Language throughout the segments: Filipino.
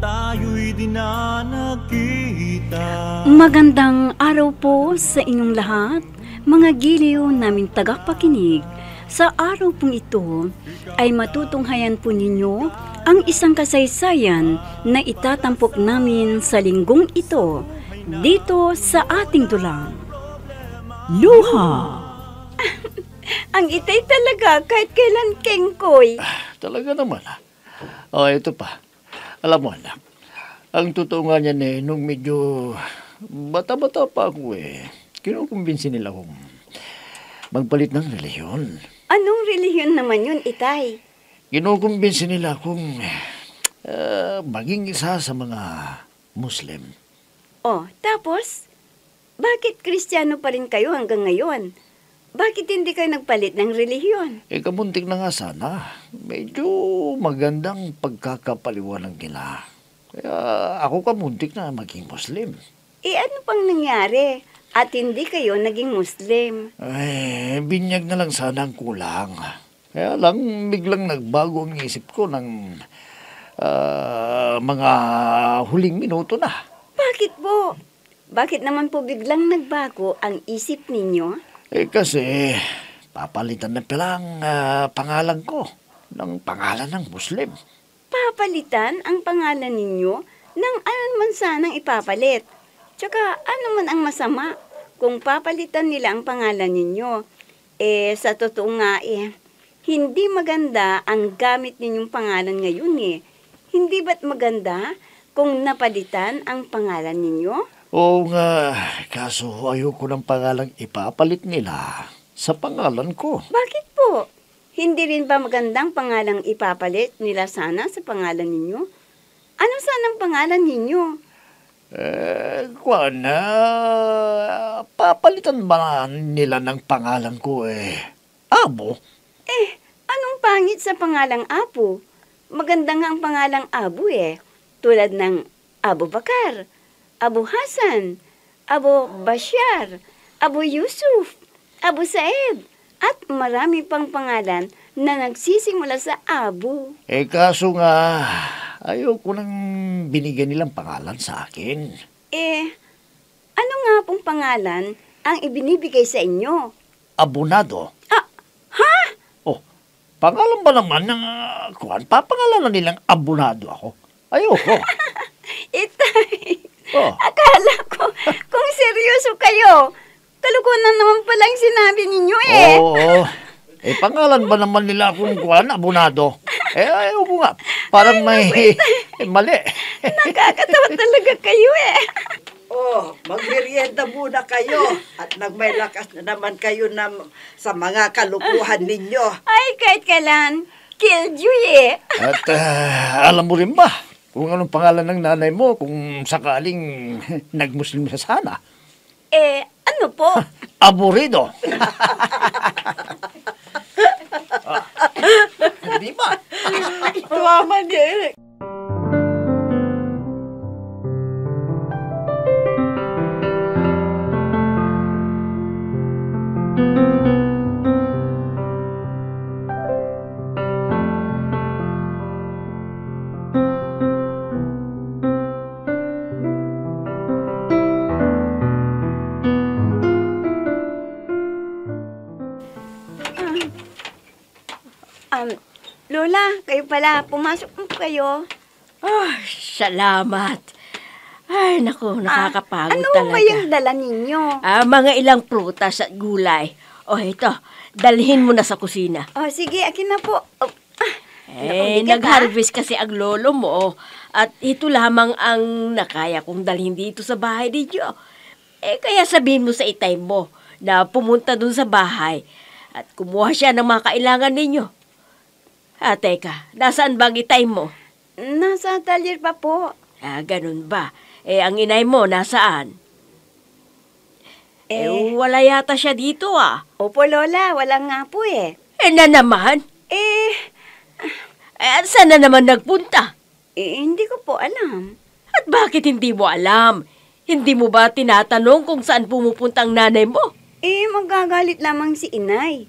tayo'y di na nakita. Magandang araw po sa inyong lahat, mga giliw naming tagapakinig. Sa araw pong ito ay matutunghayan po ninyo ang isang kasaysayan na itatampok namin sa linggong ito dito sa ating dulang. Luha! Ang itay talaga kahit kailan kengkoy. Talaga naman. Ito pa. Alam mo anak, ang totoo nga niyan nung medyo bata-bata pa ako kinukumbinsi nila akong magpalit ng relihiyon. Anong relihiyon naman yun, itay? Kinukumbinsi nila akong maging isa sa mga Muslim. Tapos? Bakit Kristiyano pa rin kayo hanggang ngayon? Bakit hindi kayo nagpalit ng relihiyon? Kamuntik na nga sana. Medyo magandang pagkakapaliwanag nila. Kaya ako kamuntik na maging Muslim. Ano pang nangyari? At hindi kayo naging Muslim? Binyag na lang sana ang kulang. Kaya lang biglang nagbago ang isip ko ng mga huling minuto na. Bakit po? Bakit naman po biglang nagbago ang isip ninyo? Kasi papalitan na pala ang pangalan ko ng pangalan ng Muslim. Papalitan ang pangalan ninyo ng ano man sanang ipapalit. Tsaka ano man ang masama kung papalitan nila ang pangalan ninyo. Sa totoo nga hindi maganda ang gamit ninyong pangalan ngayon Hindi ba't maganda kung napalitan ang pangalan ninyo? Oo nga, kaso ayoko ng pangalang ipapalit nila sa pangalan ko. Bakit po? Hindi rin ba magandang pangalang ipapalit nila sana sa pangalan ninyo? Ano sanang pangalan ninyo? Papalitan ba nila ng pangalan ko Abo? Anong pangit sa pangalang Apo? Maganda nga ang pangalang Abu tulad ng Abu Bakar, Abu Hasan, Abu Bashar, Abu Yusuf, Abu Said, at marami pang pangalan na nagsisimula sa Abu. Kaso nga, ayoko nang binigyan nilang pangalan sa akin. Ano nga pong pangalan ang ibinibigay sa inyo? Abonado. Ha? Pangalan ba naman ng papangalanan nilang abonado ako? Ayoko. Itay, akala ko kung seryoso kayo. Kalukuhan naman palang sinabi ninyo Oo. Pangalan ba naman nila akong abonado? Ayoko nga. Parang may mali. Nakakatawa talaga kayo Magmerienda muna kayo at nagmay lakas na naman kayo sa mga kalukuhan ninyo. Ay, kahit kailan, killjoy At alam mo rin ba kung anong pangalan ng nanay mo kung sakaling nagmuslim na sana? Ano po? Aburrido. Di ba? Mama niya Lola, kayo pala. Pumasok po kayo. Salamat. Ay, naku, nakakapagod talaga. Ano ba yung dala ninyo? Mga ilang prutas at gulay. Ito, dalhin mo na sa kusina. Sige, akin na po. Nag-harvest kasi ang lolo mo. At ito lamang ang nakaya kong dalhin dito sa bahay ninyo. Kaya sabihin mo sa itay mo na pumunta dun sa bahay at kumuha siya ng mga kailangan ninyo. Teka, nasaan bang itay mo? Nasa talyer pa po. Ganun ba? Ang inay mo, nasaan? Wala yata siya dito Opo, Lola. Wala nga po na naman? Saan na naman nagpunta? Hindi ko po alam. At bakit hindi mo alam? Hindi mo ba tinatanong kung saan pumupunta ang nanay mo? Magagalit lamang si inay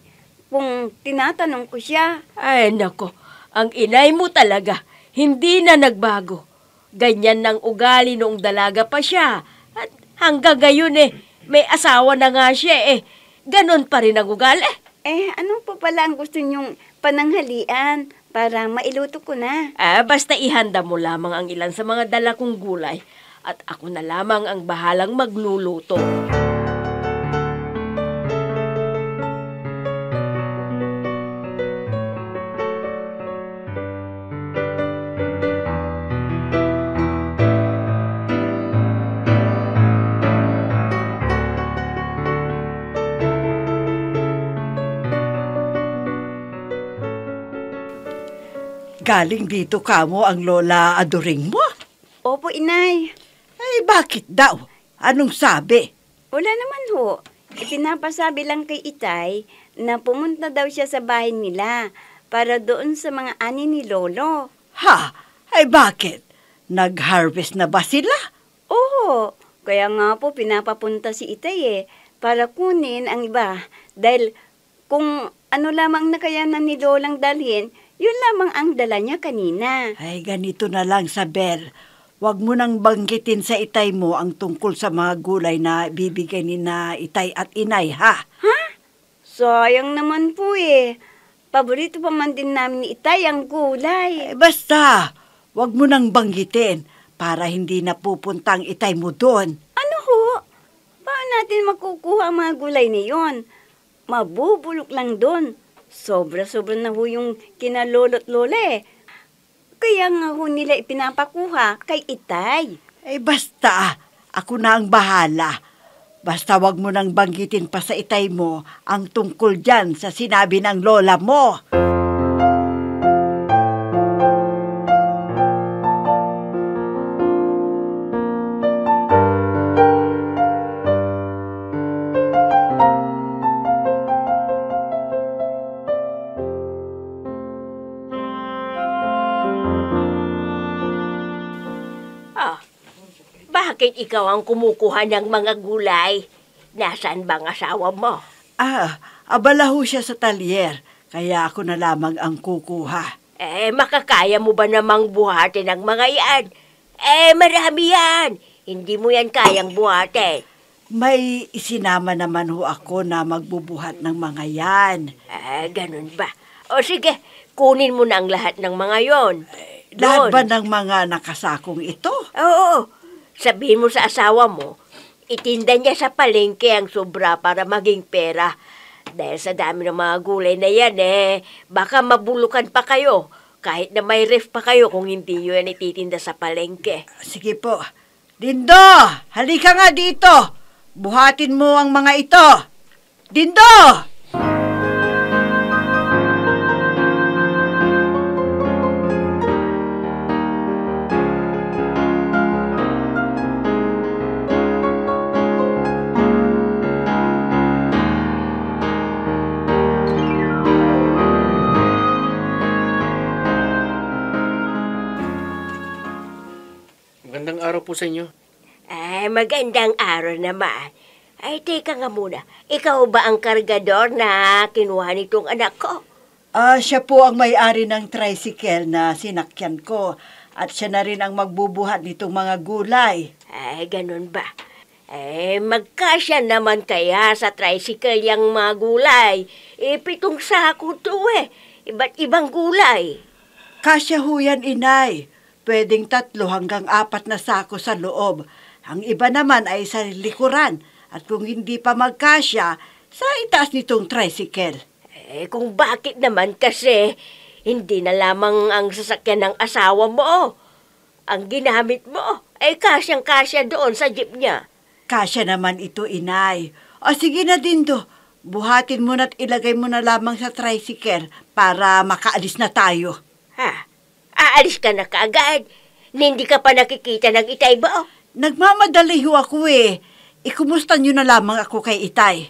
kung tinatanong ko siya. Ay, nako. Ang inay mo talaga, hindi na nagbago. Ganyan ng ugali noong dalaga pa siya. At hanggang ngayon may asawa na nga siya Ganon pa rin ang ugali. Ano po pala ang gusto niyong pananghalian para mailuto ko na? Basta ihanda mo lamang ang ilan sa mga dala kong gulay at ako na lamang ang bahalang magluluto. Galing dito kamo ang Lola Adoring mo? Opo, inay. Ay, bakit daw? Anong sabi? Wala naman ho. Ipinapasabi lang kay Itay na pumunta daw siya sa bahay nila para doon sa mga ani ni Lolo. Ha? Ay, bakit? Nag-harvest na ba sila? Oo, kaya nga po pinapapunta si Itay para kunin ang iba. Dahil kung ano lamang na kaya na ni Lolang dalhin, yun lamang ang dala niya kanina. Ay, ganito na lang, Sabel. Huwag mo nang banggitin sa itay mo ang tungkol sa mga gulay na bibigay ni na itay at inay, ha? Ha? Sayang naman po Paborito pa man din namin ni Itay ang gulay. Basta, huwag mo nang banggitin para hindi napupunta ang itay mo doon. Ano ho? Paano natin makukuha ang mga gulay na yon? Mabubulok lang doon. Sobra-sobra na ho yung kinalolo't lola Kaya nga ho nila ipinapakuha kay Itay. Basta, ako na ang bahala. Basta wag mo nang banggitin pa sa itay mo ang tungkol dyan sa sinabi ng lola mo. Bakit ikaw ang kumukuha ng mga gulay? Nasaan bang asawa mo? Abala ho siya sa talyer, kaya ako na lamang ang kukuha. Makakaya mo ba namang buhatin ang mga yan? Marami yan. Hindi mo yan kayang buhatin. May isinama naman ho ako na magbubuhat ng mga yan. Ganun ba? O sige, kunin mo na ang lahat ng mga yon. Lahat ba ng mga nakasakong ito? Oo. Sabihin mo sa asawa mo, itinda niya sa palengke ang sobra para maging pera. Dahil sa dami ng mga gulay na yan baka mabulukan pa kayo. Kahit na may ref pa kayo kung hindi nyo yan ititinda sa palengke. Sige po. Dindo, halika nga dito. Buhatin mo ang mga ito. Dindo! Magandang araw po sa inyo. Magandang araw naman. Teka nga muna. Ikaw ba ang kargador na kinuha nitong anak ko? Siya po ang may-ari ng tricycle na sinakyan ko. At siya na rin ang magbubuhat nitong mga gulay. Ganun ba? Magkasya naman kaya sa tricycle yung mga gulay. 7 sako to Iba't ibang gulay. Kasya ho yan, inay. Pwedeng 3 hanggang 4 na sako sa loob. Ang iba naman ay sa likuran. At kung hindi pa magkasya, sa itaas nitong tricycle. Kung bakit naman kasi, hindi na lamang ang sasakyan ng asawa mo. Ang ginamit mo ay kasyang-kasya doon sa jeep niya. Kasya naman ito, inay. O sige na, Dindo. Buhatin mo na't ilagay mo na lamang sa tricycle para makaalis na tayo. Aalis ka na kaagad. Hindi ka pa nakikita ng Itay ba? Nagmamadali ho ako Ikumusta nyo na lamang ako kay Itay.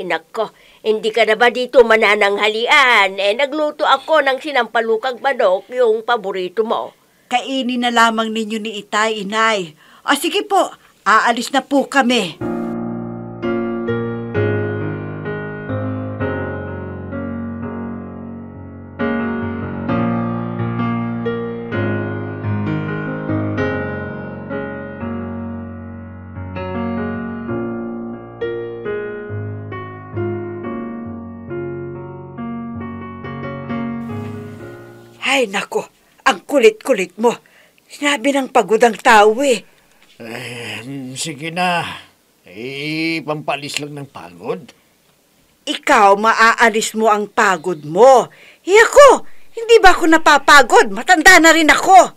Nako. Hindi ka na ba dito manananghalian? Nagluto ako ng sinampalukang manok, yung paborito mo. Kainin na lamang ninyo ni Itay, inay. O sige po, aalis na po kami. Ay, nako, ang kulit-kulit mo. Sinabi ng pagod ang tao eh. Sige na. Pampalis lang ng pagod. Ikaw, maaalis mo ang pagod mo. Ako, hindi ba ako napapagod? Matanda na rin ako.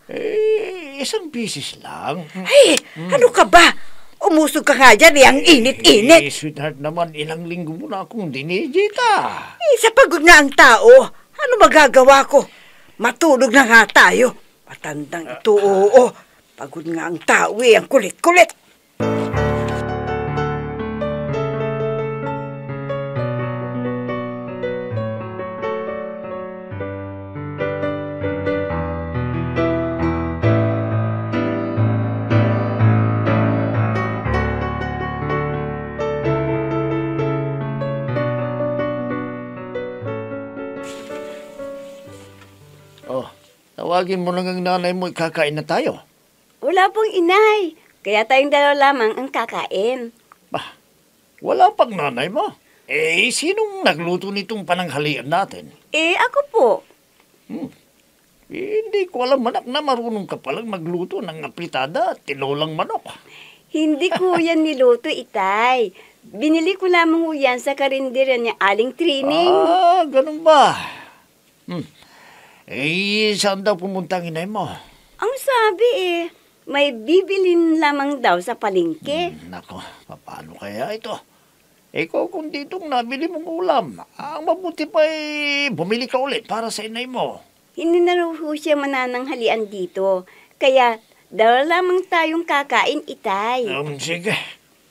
Isang bisis lang. Ay, ano ka ba? Umusog ka nga dyan ang init-init. Sweetheart naman, ilang linggo mo na akong dinijita. Sa pagod na ang tao, ano magagawa ko? Matulog na nga tayo. Matandang ito, oo. Pagod nga ang tao ang kulit-kulit. Tawagin mo lang ang nanay mo, kakain na tayo. Wala pong inay. Kaya tayong dalawa lamang ang kakain. Wala pang nanay mo. Sinong nagluto nitong pananghalian natin? Ako po. Hindi ko alam, anak, na marunong ka palang magluto ng apritada at tinolang manok. Hindi ko yan niluto, itay. Binili ko lamang ho yan sa karinderya niya Aling Trining. Ganun ba? Saan daw pumunta ang inay mo? Ang sabi may bibilin lamang daw sa palengke. Nako, paano kaya ito? Ikaw kung ditong nabili mong ulam, ang mabuti pa bumili ka ulit para sa inay mo. Hindi na raw ho siya manananghalian dito. Kaya dalawa lamang tayong kakain, itay. Sige,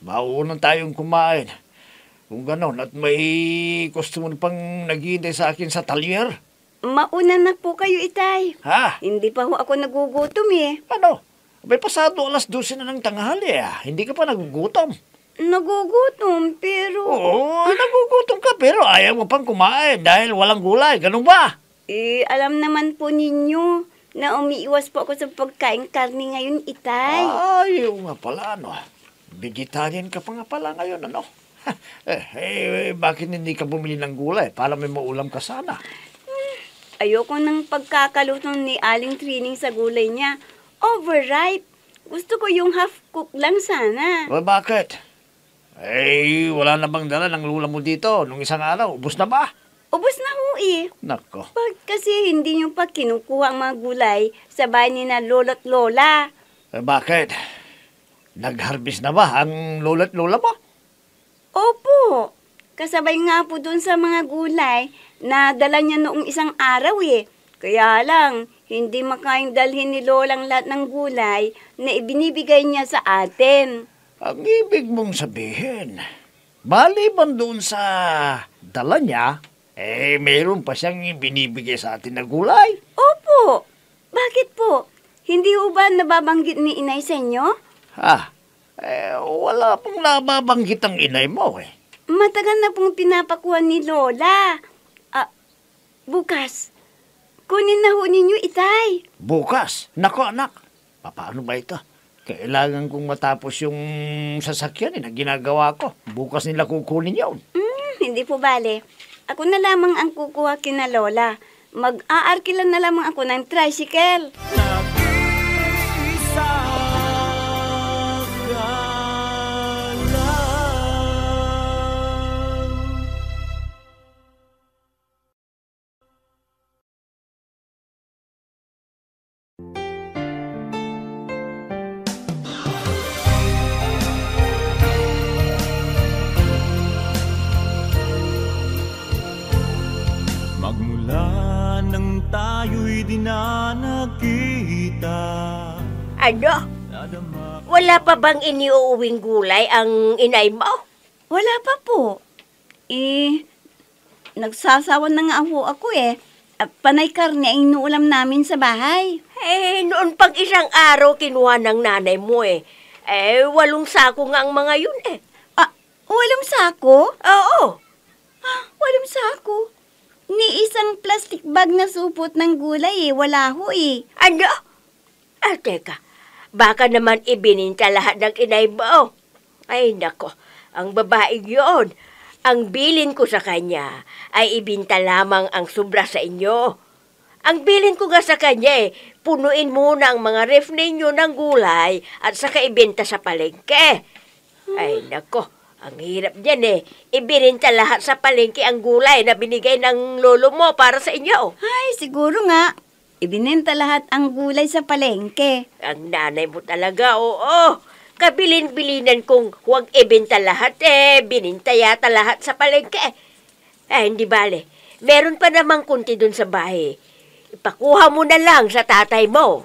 mauunang tayong kumain. Kung ganon at may customer pang naghihintay sa akin sa talyer. Mauna na po kayo, itay. Ha? Hindi pa ho ako nagugutom Ano? May pasado 12:00 na ng tanghali Hindi ka pa nagugutom. Nagugutom, pero... Oo, nagugutom ka pero ayaw mo pang kumain dahil walang gulay. Ganun ba? Alam naman po ninyo na umiiwas po ako sa pagkain karne ngayon, itay. Ayaw nga pala, Vegetarian ka pa nga pala ngayon, bakit hindi ka bumili ng gulay para may maulam ka sana? Ayoko ng pagkakaluto ni Aling Trining sa gulay niya. Overripe. Gusto ko yung half-cook lang sana. Bakit? Wala na bang dala ng lula mo dito nung isang araw? Ubus na ba? Ubus na ho Nako. Bakit kasi hindi nyo pa kinukuha ang mga gulay sa bahay ni na lolo't lola? Bakit? Nag-harvest na ba ang lola't lola mo? Opo. Kasabay nga po dun sa mga gulay na dala niya noong isang araw Kaya lang, hindi makaing dalhin ni Lolang lahat ng gulay na ibinibigay niya sa atin. Ang ibig mong sabihin, maliban doon sa dala niya, mayroon pa siyang binibigay sa atin na gulay? Opo. Bakit po? Hindi ho ba nababanggit ni inay sa inyo? Wala pong nababanggit ang inay mo Matagal na pong pinapakuha ni Lola. Bukas, kunin na ho ninyo, itay. Bukas? Nako, anak. Paano ba ito? Kailangan kong matapos yung sasakyan na ginagawa ko. Bukas nila kukunin yun. Hindi po bale. Ako na lamang ang kukuha kina Lola. Mag-aarkilan na lamang ako ng tricycle. Nag-iisa ka lang. Magmula nang tayo'y di na nagkita. Ano? Wala pa bang iniuuwing gulay ang inay mo? Wala pa po. Nagsasawa na nga ako At panay karne ang inuulam namin sa bahay. Noon pang isang araw kinuha ng nanay mo 8 sako nga ang mga yun 8 sako? Oo. 8 sako? Ni isang plastic bag na supot ng gulay wala ho Ano? Teka. Baka naman ibininta lahat ng inay mo. Ay, nako. Ang babae yun. Ang bilin ko sa kanya ay ibinta lamang ang sobra sa inyo. Ang bilin ko nga sa kanya punuin muna ang mga ref ninyo ng gulay at saka ibenta sa palengke. Ay, nako, ang hirap niyan Ibininta lahat sa palengke ang gulay na binigay ng lolo mo para sa inyo. Ay, siguro nga. Ibinenta lahat ang gulay sa palengke. Ang nanay mo talaga, oo. Kabilin-bilinan kong huwag ibenta lahat bininta yata lahat sa palengke. Ay, hindi bale. Meron pa namang kunti dun sa bahay. Ipakuha mo na lang sa tatay mo.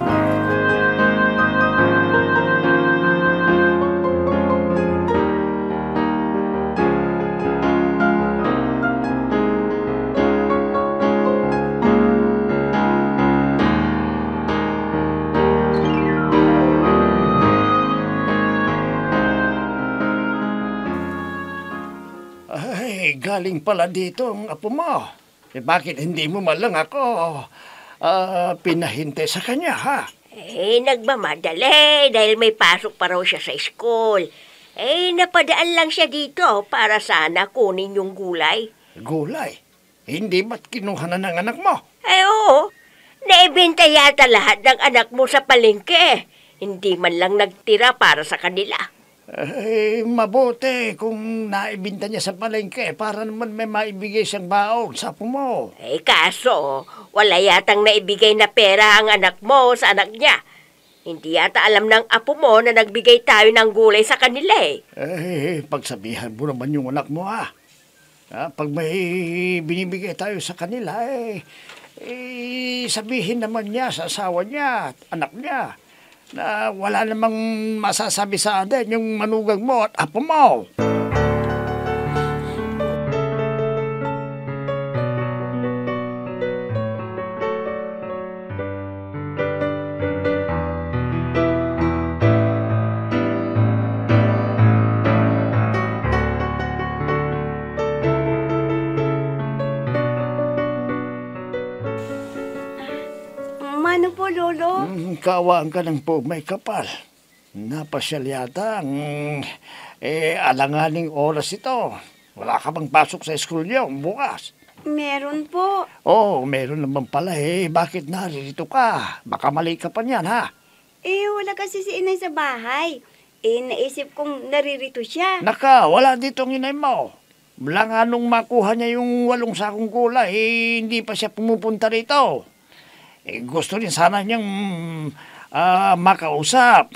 Ay, galing pala dito ang apo mo. Bakit hindi mo malang ako pinahintay sa kanya, ha? Nagmamadali dahil may pasok pa raw siya sa school. Napadaan lang siya dito para sana kunin yung gulay. Gulay? Hindi ba't kinuha na ng anak mo? Oo. Naibenta yata lahat ng anak mo sa palengke. Hindi man lang nagtira para sa kanila. Mabuti kung naibinta niya sa palengke para naman may maibigay siyang baon sa apo mo. Kaso, wala yatang naibigay na pera ang anak mo sa anak niya. Hindi yata alam ng apo mo na nagbigay tayo ng gulay sa kanila Pagsabihan mo naman yung anak mo, ha? Pag may binibigay tayo sa kanila, sabihin naman niya sa asawa niya at anak niya na wala namang masasabi sa atin yung manugang mo at apo mo. Mano po, Lolo? Kawaan ka ng po may kapal. Napasyal yata ang alanganing oras ito. Wala ka bang pasok sa school niyo bukas? Meron po. Oo, meron naman pala Bakit naririto ka? Baka mali ka pa niyan, ha? Wala kasi si inay sa bahay. Naisip kong naririto siya. Naka, wala dito ang inay mo. Mula nga nung makuha niya yung 8 sakong gulay, hindi pa siya pumupunta rito. Gusto rin sana niyang makausap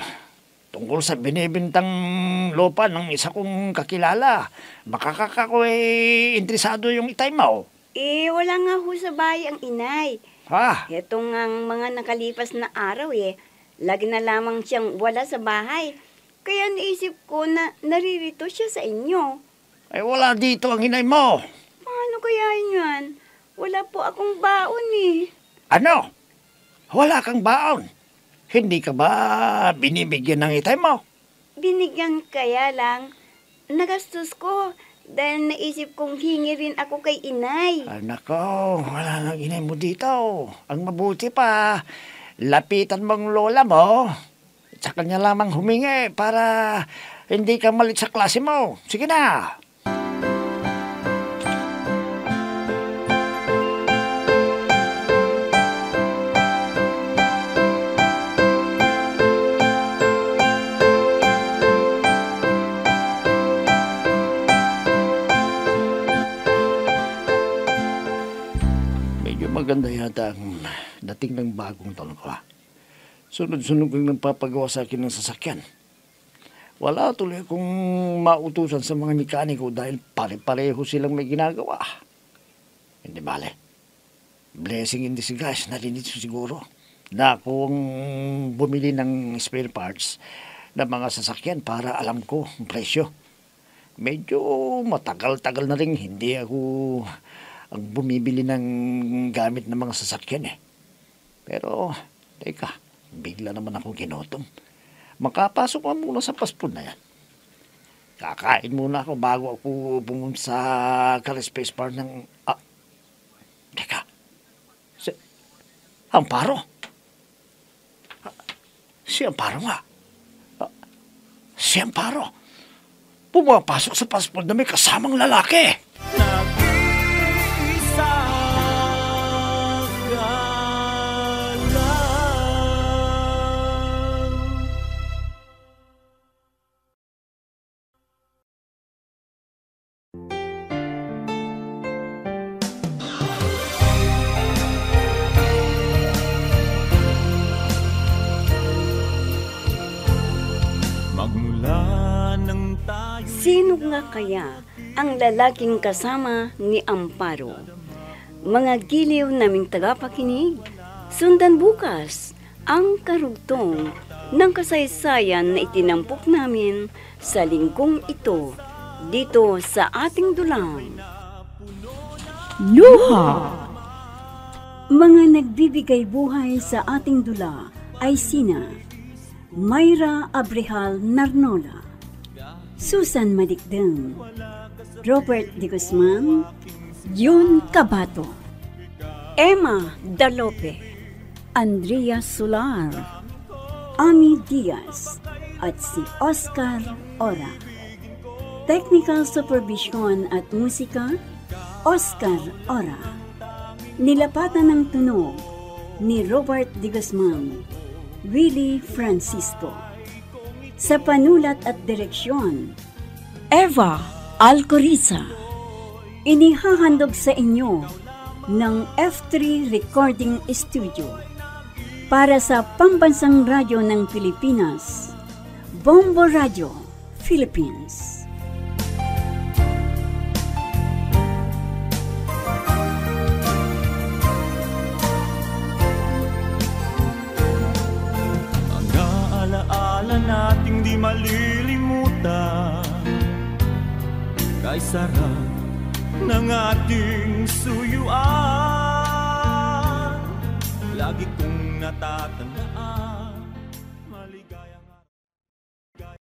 tungkol sa binibintang lupa ng isa kong kakilala. Makakako interesado yung itay mo. Wala nga ho sa bahay ang inay. Ha? Ito nga ang mga nakalipas na araw lagi na lamang siyang wala sa bahay. Kaya naisip ko na naririto siya sa inyo. Wala dito ang inay mo. Paano kaya yan? Wala po akong baon Ano? Wala kang baon? Hindi ka ba binibigyan ng itay mo? Binigyan kaya lang. Nagastos ko dahil naisip kong hingi rin ako kay inay. Nako, wala nang inay mo dito. Ang mabuti pa, lapitan mong lola mo. Sa kanya lamang humingi para hindi ka malit sa klase mo. Sige na. Maganda yata ang dating ng bagong taon ko. Sunod-sunod kang nagpapagawa sa akin ng sasakyan. Wala tuloy akong mautusan sa mga mekaniko dahil pare-pareho silang may ginagawa. Hindi bale. Blessing in disguise na rin ito siguro. Na akong bumili ng spare parts ng mga sasakyan para alam ko ang presyo. Medyo matagal-tagal na rin hindi ako ang bumibili ng gamit ng mga sasakyan Pero, teka, bigla naman akong kinutom. Makapasok ka muna sa passport na yan. Kakain muna ako bago ako pumunta sa Space Bar ng... Teka, Amparo? Si Amparo nga. Si Amparo. Pumapasok sa passport na may kasamang lalaki. Nag-iisa ka Mula nang tayo Sino nga kaya ang lalaking kasama ni Amparo? Mga giliw naming tagapakinig, sundan bukas ang karugtong ng kasaysayan na itinampok namin sa linggong ito dito sa ating dulang. Luha! Mga nagbibigay buhay sa ating dula ay sina Mayra Abrehal Narnola, Susan Madikdeng, Robert De Guzman, Jun Cabato, Emma Dalope, Andrea Solar, Ami Diaz, at si Oscar Ora. Technical Supervision at Musika, Oscar Ora. Nilapatan ng tunog ni Robert De Guzman, Willie Francisco. Sa panulat at direksyon, Eva Alcoriza. Inihahandog sa inyo ng F3 Recording Studio para sa Pambansang Radyo ng Pilipinas, Bombo Radio, Philippines. alaala nating di malilimutan, kay sarap ng ating suyuan. Lagi kong natatanong